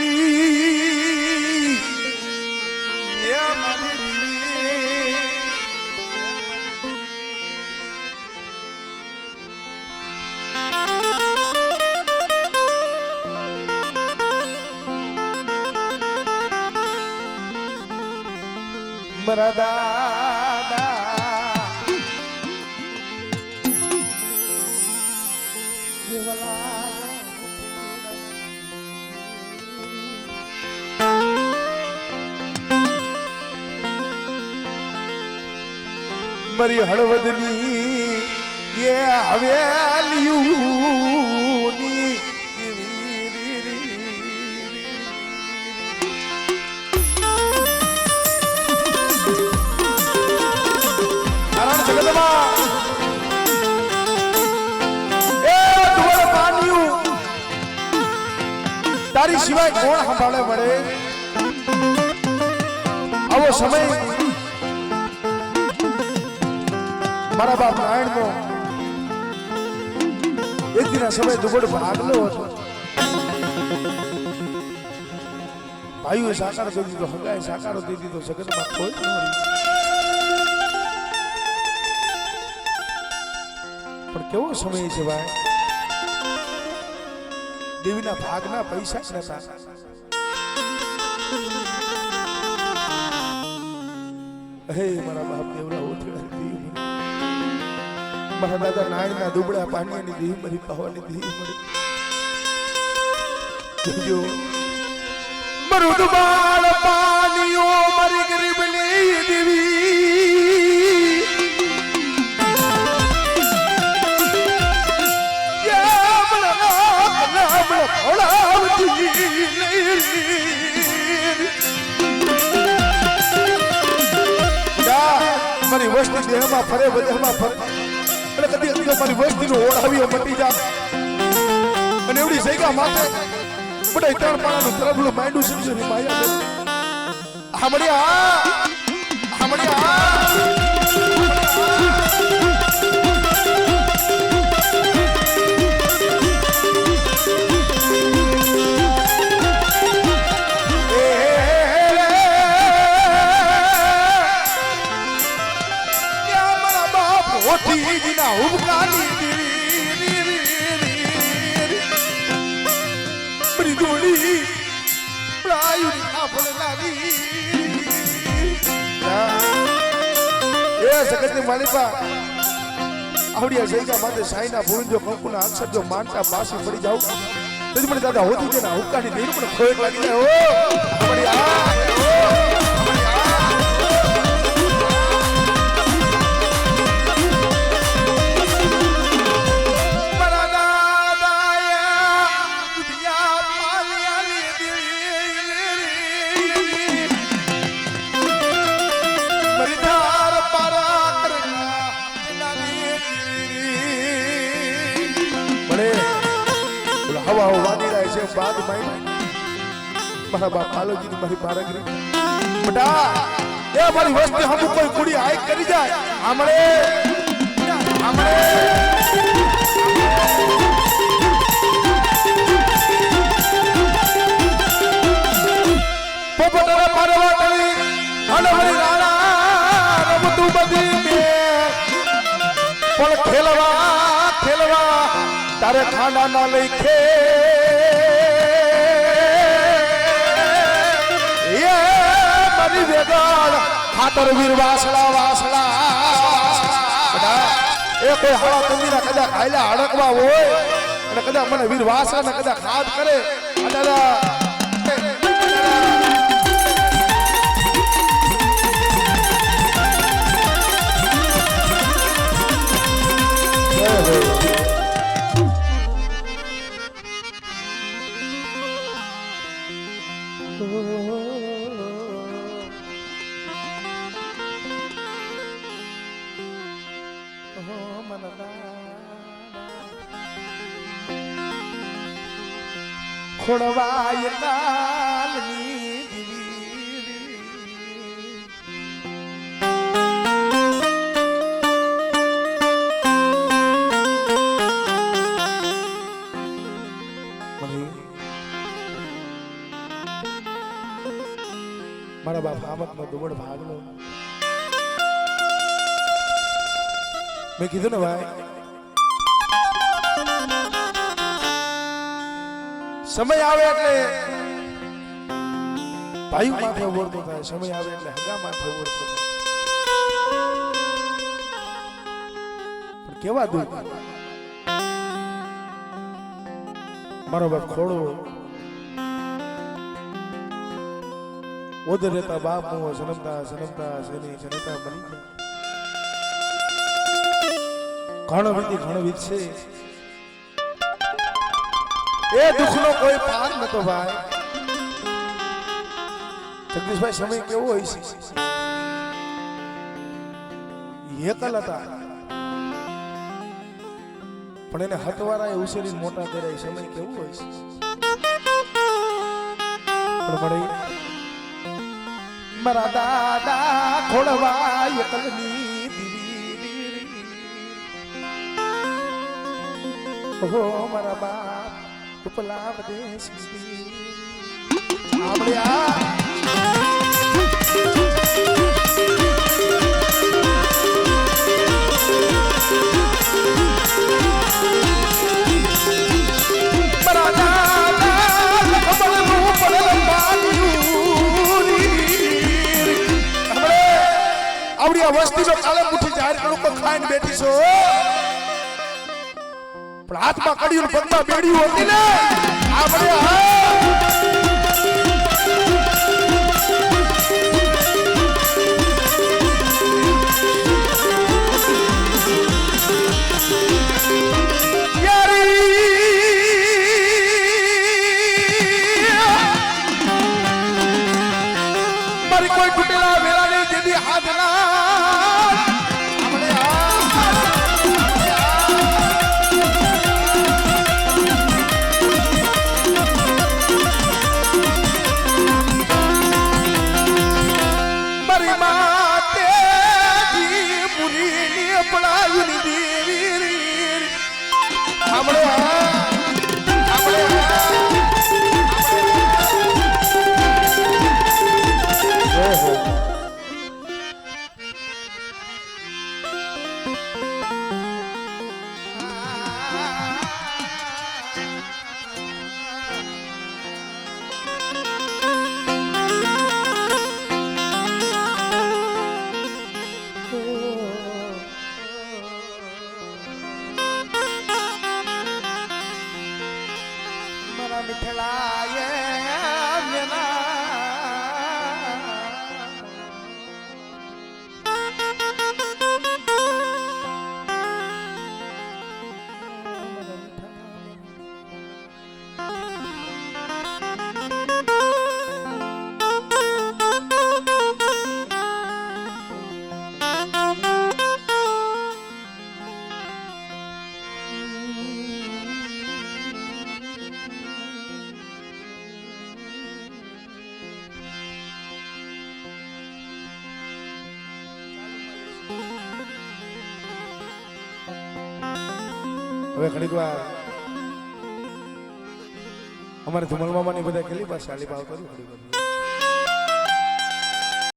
દીવી એ મારી દીવી મારા દાદા મારી હળવદની એ હવેલીઓની નારાયણ જગદમાં એ ધોળ પાન્યું તારી સિવાય કોણ સંભાળે મળે આવો સમય મારા બાપ નારાયણ નો એક દિન સમય દુબળ ભાગલો હતો ભાઈઓ સાકાર કરી દીધો હગાએ સાકારો દઈ દીધો જગતમાં કોઈ ન પણ કેવો સમય છે ભાઈ દેવીના ભાગના પૈસા જ નતા હે મારા બાપ દેવડા ઓથડા મારા દાદા નાયણના દુબળા પાણીની દેહ મરી પાવાની દેહ મરી જો મરુદ બાળ પાણીઓ મરી ગરીબની દેવી મારી વસ્તી દેહમાં ફરે બધેમાં ફરે કદી કદી મારી વસ્તીનો ઓળાવીઓ મટી જા અને એવડી જગ્યા માથે બધા ત્રણ પાણાનું તરબલું માંડું સમજો ની માયા જગતની માલિકા આવડિયા જઈગા માથે સાઈના ભૂંજો કંકુના અક્ષર જો માનતા પાસી પડી જાવ તો મને દાદા હોતી છે ને હુક્કાની દેર મને ખોટ લાગી જાય ઓ બાદ માઈ મારા બાપ પાલોજી ની મારી બારગરી બટા એ મારી વસ્તી હમ કોઈ કુડી આઈ કરી જાય આમળે પોપટરા પારવાટલી હણવરી રાણા રમતું બધી મે પણ ખેલવા તારે ખાના ના લઈ ખાતર વીર વાસળા એ કોઈ હાડા તંદીના કદાચ ખાયલા હડકવા હોય અને કદાચ મને વીર વાસળા ને કદાચ ખાદ કરે દાદા ખોડવાય લાલની મારા બાપ આમતનો દુબળ ભાગલો. મેં કીધું ને ભાઈ, સમય આવે એટલે ભાઈ માથે ઓળતો થાય, સમય આવે એટલે હગા માથે ઓળતો થાય. પણ કેવા દુઃખ. મારો બાપ ખોડો ઓદર રહેતા બાપ હું જન્મતા જન્મતા શેની જનતા બની ગયા. ઘણો વિધ છે. એ દુઃખનો કોઈ પાર નતો ભાઈ. જગદીશભાઈ સમય કેવો હોય છે, એકલ હતા પણ એને હતવારાએ ઉછેરીને મોટા કર્યા. સમય કેવું હોય છે. પણ મળે મારા દાદા ખોડવા એકલની દીવી. ઓહો મારા બાપ ઉપલા વિદેશ આમળ્યા. આવડી આ વસ્તીનો કાલે મુઠ્ઠી જાહેર કરું તો ખાઈને બેઠી છો, પણ હાથમાં કડિયું પગમાં બેડ્યું હતી ને આપણે મારી કોઈ તૂટેલા વેલાની જેદી હાથ ના હવે ઘડીક વાર અમારે ધુમલ મામાની બધા કેટલી પાસે આલી ભાવ કર્યું ઘડીક વાર